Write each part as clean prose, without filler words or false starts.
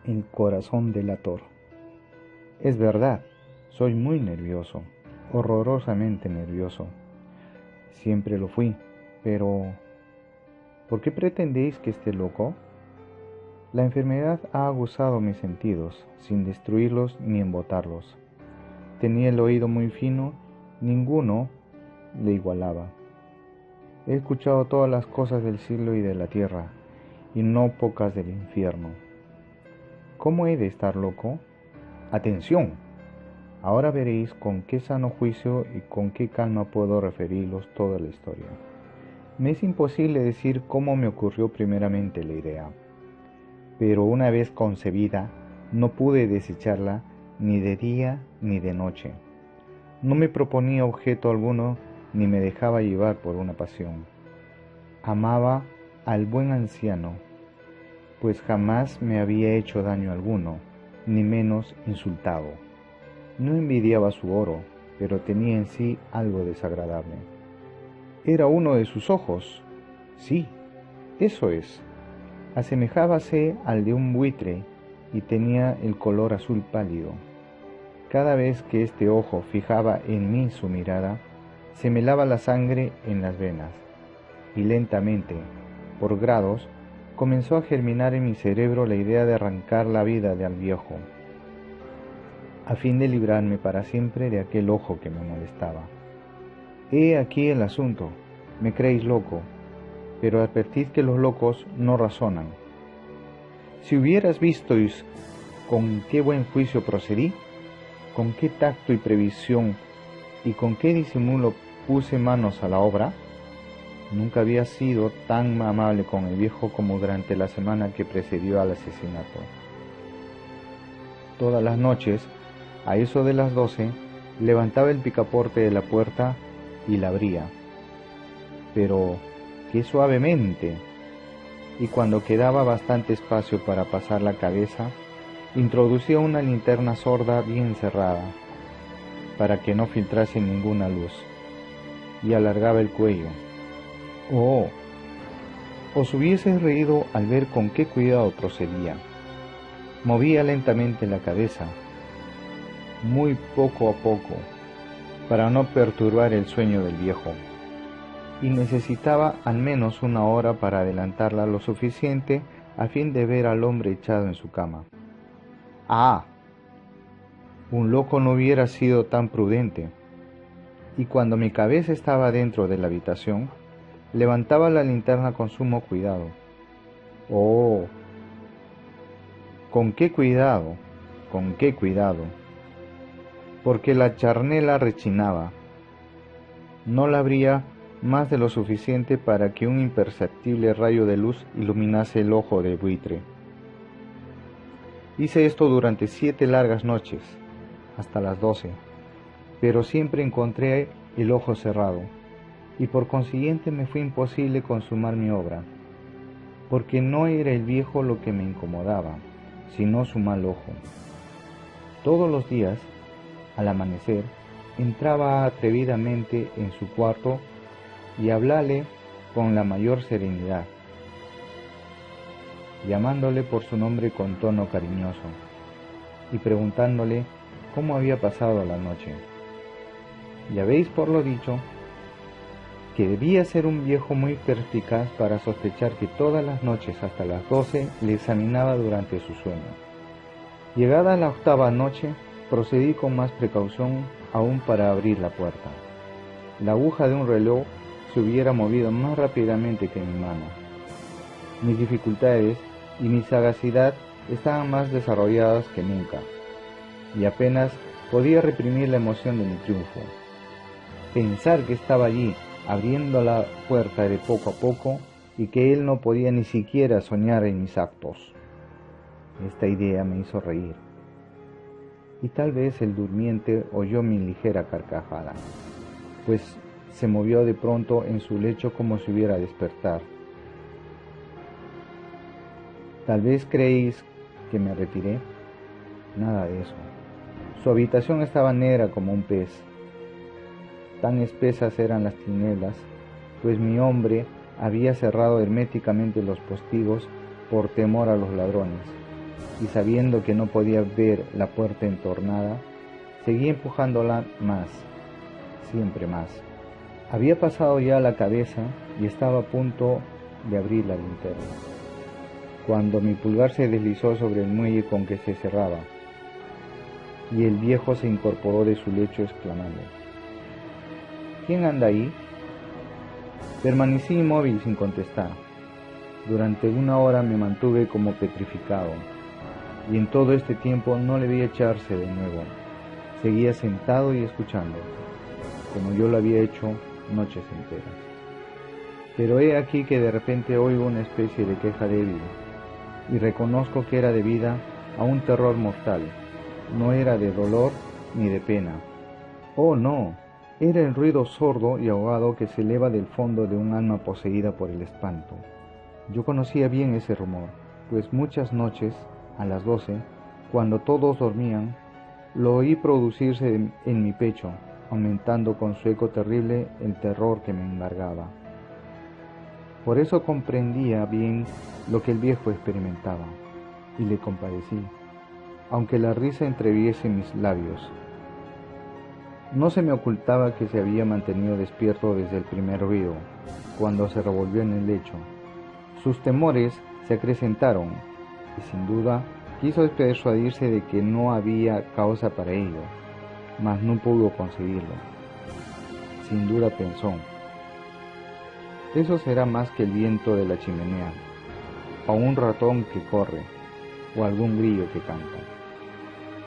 El corazón delator. Es verdad, soy muy nervioso, horrorosamente nervioso. Siempre lo fui, pero ¿por qué pretendéis que esté loco? La enfermedad ha aguzado mis sentidos, sin destruirlos ni embotarlos. Tenía el oído muy fino, ninguno le igualaba. He escuchado todas las cosas del cielo y de la tierra, y no pocas del infierno. ¿Cómo he de estar loco? Atención, ahora veréis con qué sano juicio y con qué calma puedo referiros toda la historia. Me es imposible decir cómo me ocurrió primeramente la idea, pero una vez concebida, no pude desecharla ni de día ni de noche. No me proponía objeto alguno ni me dejaba llevar por una pasión. Amaba al buen anciano, pues jamás me había hecho daño alguno, ni menos insultado. No envidiaba su oro, pero tenía en sí algo desagradable. Era uno de sus ojos. Sí, eso es. Asemejábase al de un buitre y tenía el color azul pálido. Cada vez que este ojo fijaba en mí su mirada, se me helaba la sangre en las venas, y lentamente, por grados, comenzó a germinar en mi cerebro la idea de arrancar la vida del viejo, a fin de librarme para siempre de aquel ojo que me molestaba. He aquí el asunto. Me creéis loco, pero advertid que los locos no razonan. Si hubieras vistois con qué buen juicio procedí, con qué tacto y previsión y con qué disimulo puse manos a la obra, nunca había sido tan amable con el viejo como durante la semana que precedió al asesinato. Todas las noches, a eso de las 12, levantaba el picaporte de la puerta y la abría, pero qué suavemente, y cuando quedaba bastante espacio para pasar la cabeza, introducía una linterna sorda bien cerrada, para que no filtrase ninguna luz, y alargaba el cuello. Oh, os hubieses reído al ver con qué cuidado procedía. Movía lentamente la cabeza, muy poco a poco, para no perturbar el sueño del viejo, y necesitaba al menos una hora para adelantarla lo suficiente a fin de ver al hombre echado en su cama. ¡Ah! Un loco no hubiera sido tan prudente. Y cuando mi cabeza estaba dentro de la habitación, levantaba la linterna con sumo cuidado. ¡Oh! ¿Con qué cuidado? ¿Con qué cuidado? Porque la charnela rechinaba. No la abría más de lo suficiente para que un imperceptible rayo de luz iluminase el ojo de buitre. Hice esto durante 7 largas noches, hasta las 12, pero siempre encontré el ojo cerrado, y por consiguiente me fue imposible consumar mi obra, porque no era el viejo lo que me incomodaba, sino su mal ojo. Todos los días, al amanecer, entraba atrevidamente en su cuarto y hablále con la mayor serenidad, llamándole por su nombre con tono cariñoso, y preguntándole cómo había pasado la noche. Ya veis por lo dicho, que debía ser un viejo muy perspicaz para sospechar que todas las noches hasta las 12 le examinaba durante su sueño. Llegada la 8ª noche, procedí con más precaución aún para abrir la puerta. La aguja de un reloj se hubiera movido más rápidamente que mi mano. Mis dificultades y mi sagacidad estaban más desarrolladas que nunca, y apenas podía reprimir la emoción de mi triunfo. Pensar que estaba allí, abriendo la puerta de poco a poco, y que él no podía ni siquiera soñar en mis actos. Esta idea me hizo reír, y tal vez el durmiente oyó mi ligera carcajada, pues se movió de pronto en su lecho como si hubiera a despertar. Tal vez creéis que me retiré. Nada de eso. Su habitación estaba negra como un pez. Tan espesas eran las tinieblas, pues mi hombre había cerrado herméticamente los postigos por temor a los ladrones. y sabiendo que no podía ver la puerta entornada, seguí empujándola más, siempre más. Había pasado ya la cabeza y estaba a punto de abrir la linterna, cuando mi pulgar se deslizó sobre el muelle con que se cerraba, y el viejo se incorporó de su lecho exclamando: ¿Quién anda ahí? Permanecí inmóvil sin contestar. Durante 1 hora me mantuve como petrificado, y en todo este tiempo no le vi echarse de nuevo. Seguía sentado y escuchando, como yo lo había hecho noches enteras. Pero he aquí que de repente oigo una especie de queja débil, y reconozco que era debida a un terror mortal. No era de dolor ni de pena. Oh no, era el ruido sordo y ahogado que se eleva del fondo de un alma poseída por el espanto. Yo conocía bien ese rumor, pues muchas noches, a las 12, cuando todos dormían, lo oí producirse en mi pecho, aumentando con su eco terrible el terror que me embargaba. Por eso comprendía bien lo que el viejo experimentaba, y le compadecí, aunque la risa entreviese mis labios. No se me ocultaba que se había mantenido despierto desde el primer ruido, cuando se revolvió en el lecho. Sus temores se acrecentaron, y sin duda quiso persuadirse de que no había causa para ello, mas no pudo conseguirlo. Sin duda pensó: eso será más que el viento de la chimenea, o un ratón que corre, o algún grillo que canta.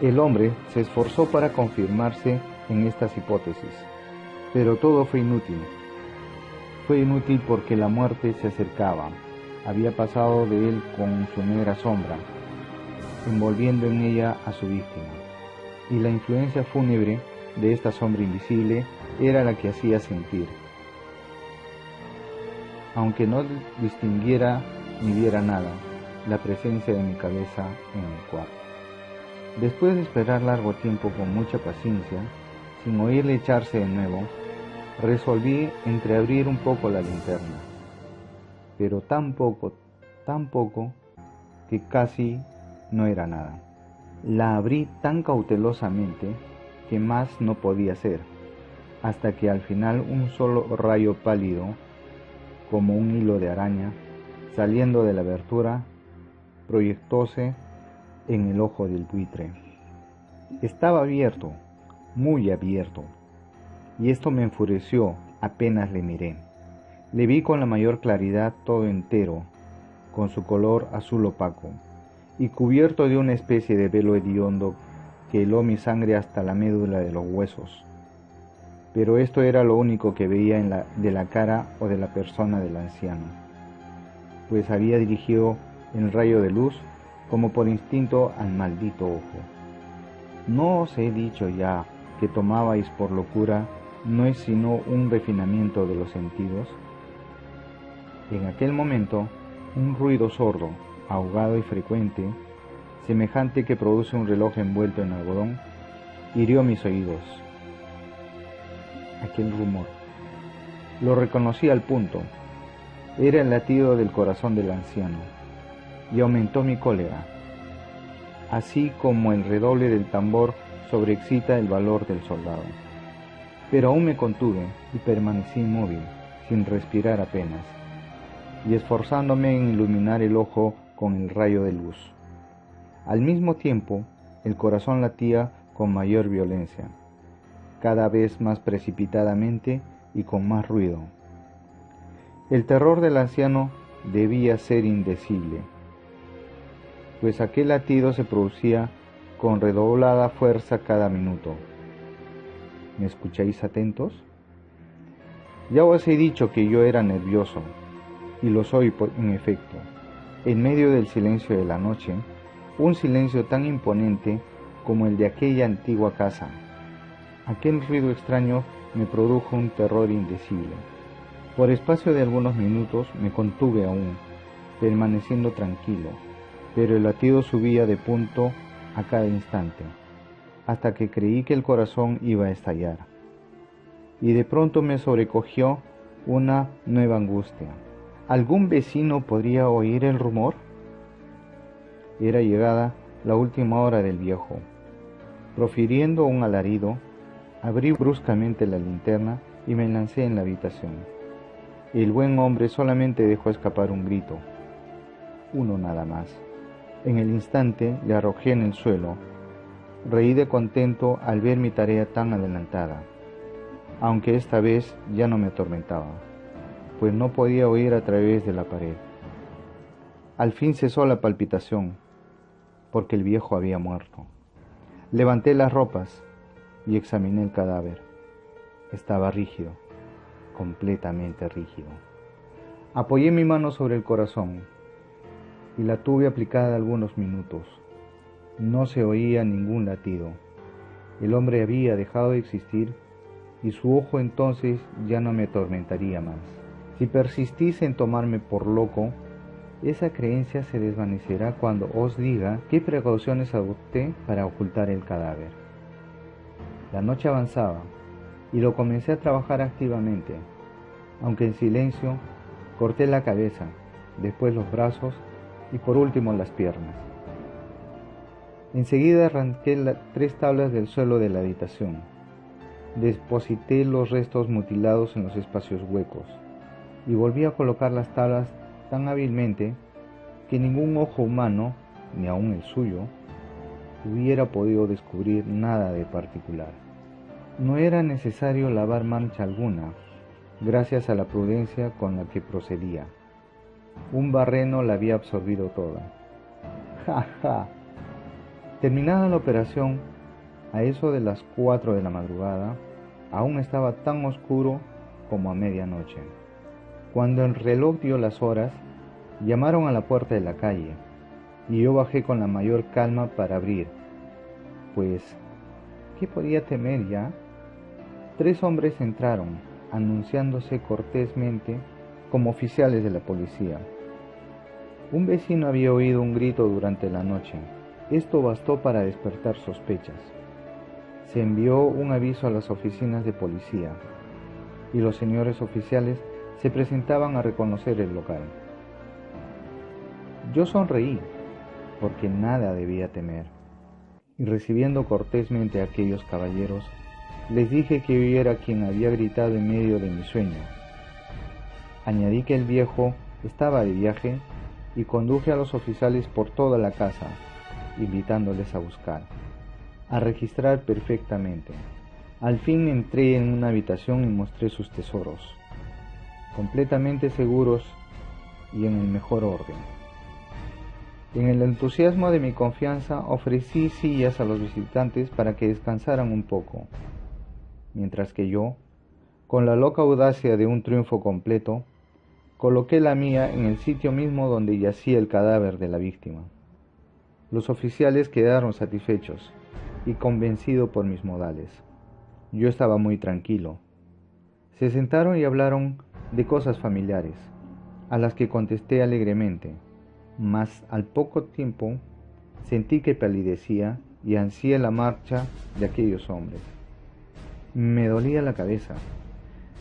El hombre se esforzó para confirmarse en estas hipótesis, pero todo fue inútil. Fue inútil porque la muerte se acercaba, había pasado de él con su negra sombra, envolviendo en ella a su víctima, y la influencia fúnebre de esta sombra invisible era la que hacía sentir, aunque no distinguiera ni viera nada, la presencia de mi cabeza en el cuarto. Después de esperar largo tiempo con mucha paciencia, sin oírle echarse de nuevo, resolví entreabrir un poco la linterna, pero tan poco, que casi no era nada. La abrí tan cautelosamente que más no podía hacer, hasta que al final un solo rayo pálido, como un hilo de araña, saliendo de la abertura, proyectóse en el ojo del buitre. Estaba abierto, muy abierto, y esto me enfureció apenas le miré. Le vi con la mayor claridad todo entero, con su color azul opaco, y cubierto de una especie de velo hediondo que heló mi sangre hasta la médula de los huesos. Pero esto era lo único que veía de la cara o de la persona del anciano, pues había dirigido el rayo de luz como por instinto al maldito ojo. ¿No os he dicho ya que tomabais por locura no es sino un refinamiento de los sentidos? En aquel momento, un ruido sordo, ahogado y frecuente, semejante que produce un reloj envuelto en algodón, hirió mis oídos. Aquel rumor. Lo reconocí al punto. Era el latido del corazón del anciano, y aumentó mi cólera, así como el redoble del tambor sobreexcita el valor del soldado. Pero aún me contuve y permanecí inmóvil, sin respirar apenas, y esforzándome en iluminar el ojo con el rayo de luz. Al mismo tiempo, el corazón latía con mayor violencia, cada vez más precipitadamente y con más ruido. El terror del anciano debía ser indecible, pues aquel latido se producía con redoblada fuerza cada minuto. ¿Me escucháis atentos? Ya os he dicho que yo era nervioso, y lo soy en efecto, en medio del silencio de la noche, un silencio tan imponente como el de aquella antigua casa. Aquel ruido extraño me produjo un terror indecible. Por espacio de algunos minutos me contuve aún, permaneciendo tranquilo, pero el latido subía de punto a cada instante, hasta que creí que el corazón iba a estallar. Y de pronto me sobrecogió una nueva angustia. ¿Algún vecino podría oír el rumor? Era llegada la última hora del viejo. Profiriendo un alarido, abrí bruscamente la linterna y me lancé en la habitación. El buen hombre solamente dejó escapar un grito, uno nada más. En el instante le arrojé en el suelo. Reí de contento al ver mi tarea tan adelantada, aunque esta vez ya no me atormentaba, pues no podía oír a través de la pared. Al fin cesó la palpitación, porque el viejo había muerto. Levanté las ropas y examiné el cadáver. Estaba rígido, completamente rígido. Apoyé mi mano sobre el corazón y la tuve aplicada algunos minutos. No se oía ningún latido. El hombre había dejado de existir y su ojo entonces ya no me atormentaría más. Si persistís en tomarme por loco, esa creencia se desvanecerá cuando os diga qué precauciones adopté para ocultar el cadáver. La noche avanzaba y lo comencé a trabajar activamente. Aunque en silencio, corté la cabeza, después los brazos y por último las piernas. Enseguida arranqué 3 tablas del suelo de la habitación. Deposité los restos mutilados en los espacios huecos y volví a colocar las tablas tan hábilmente que ningún ojo humano, ni aun el suyo, hubiera podido descubrir nada de particular. No era necesario lavar mancha alguna, gracias a la prudencia con la que procedía. Un barreno la había absorbido toda. ¡Ja, ja! Terminada la operación, a eso de las 4 de la madrugada, aún estaba tan oscuro como a medianoche. Cuando el reloj dio las horas, llamaron a la puerta de la calle, y yo bajé con la mayor calma para abrir, pues, ¿qué podía temer ya? 3 hombres entraron, anunciándose cortésmente como oficiales de la policía. Un vecino había oído un grito durante la noche. Esto bastó para despertar sospechas. Se envió un aviso a las oficinas de policía, y los señores oficiales se presentaban a reconocer el local. Yo sonreí, porque nada debía temer, y recibiendo cortésmente a aquellos caballeros, les dije que yo era quien había gritado en medio de mi sueño. Añadí que el viejo estaba de viaje y conduje a los oficiales por toda la casa, invitándoles a buscar, a registrar perfectamente. Al fin entré en una habitación y mostré sus tesoros, completamente seguros y en el mejor orden. En el entusiasmo de mi confianza ofrecí sillas a los visitantes para que descansaran un poco, mientras que yo, con la loca audacia de un triunfo completo, coloqué la mía en el sitio mismo donde yacía el cadáver de la víctima. Los oficiales quedaron satisfechos y convencidos por mis modales. Yo estaba muy tranquilo. Se sentaron y hablaron de cosas familiares, a las que contesté alegremente, mas al poco tiempo sentí que palidecía y ansié la marcha de aquellos hombres. Me dolía la cabeza,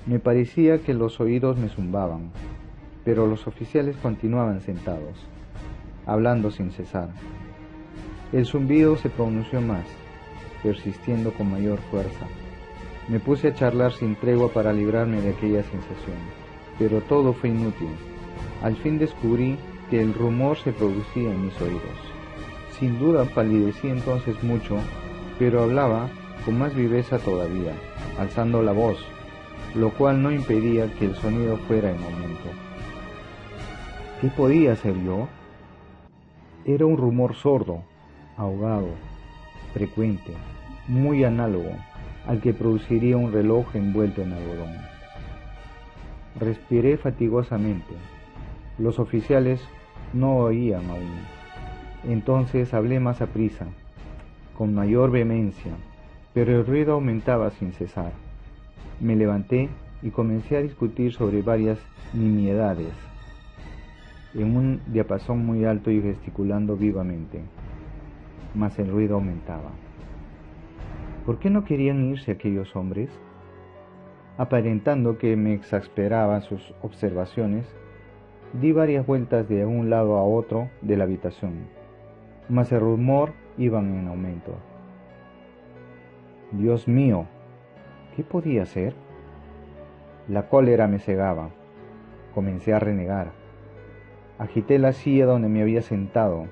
me parecía que los oídos me zumbaban, pero los oficiales continuaban sentados, hablando sin cesar. El zumbido se pronunció más, persistiendo con mayor fuerza. Me puse a charlar sin tregua para librarme de aquella sensación, pero todo fue inútil. Al fin descubrí que el rumor se producía en mis oídos. Sin duda palidecí entonces mucho, pero hablaba con más viveza todavía, alzando la voz, lo cual no impedía que el sonido fuera en aumento. ¿Qué podía hacer yo? Era un rumor sordo, ahogado, frecuente, muy análogo al que produciría un reloj envuelto en algodón. Respiré fatigosamente. Los oficiales no oían aún. Entonces hablé más aprisa, con mayor vehemencia, pero el ruido aumentaba sin cesar. Me levanté y comencé a discutir sobre varias nimiedades, en un diapasón muy alto y gesticulando vivamente, mas el ruido aumentaba. ¿Por qué no querían irse aquellos hombres? Aparentando que me exasperaban sus observaciones, di varias vueltas de un lado a otro de la habitación. mas el rumor iba en aumento. Dios mío, ¿qué podía hacer? La cólera me cegaba. Comencé a renegar. Agité la silla donde me había sentado,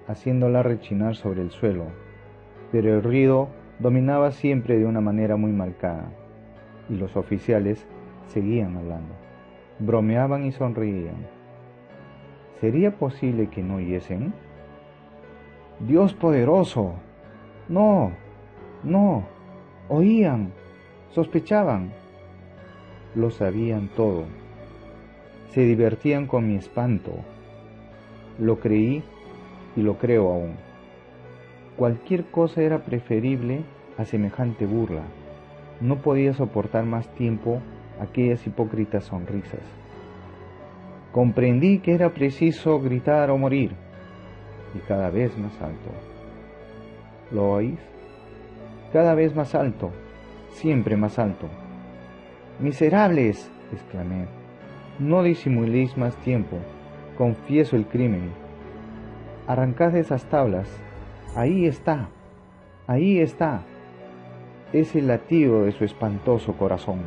haciéndola rechinar sobre el suelo, pero el ruido dominaba siempre de una manera muy marcada, y los oficiales seguían hablando, bromeaban y sonreían. ¿Sería posible que no oyesen? ¡Dios poderoso! No, no, oían, sospechaban, lo sabían todo. Se divertían con mi espanto. Lo creí y lo creo aún. Cualquier cosa era preferible a semejante burla. No podía soportar más tiempo aquellas hipócritas sonrisas. Comprendí que era preciso gritar o morir, y cada vez más alto. ¿Lo oís? Cada vez más alto, siempre más alto. ¡Miserables!, exclamé. No disimuléis más tiempo, confieso el crimen. Arrancad esas tablas. Ahí está, es el latido de su espantoso corazón.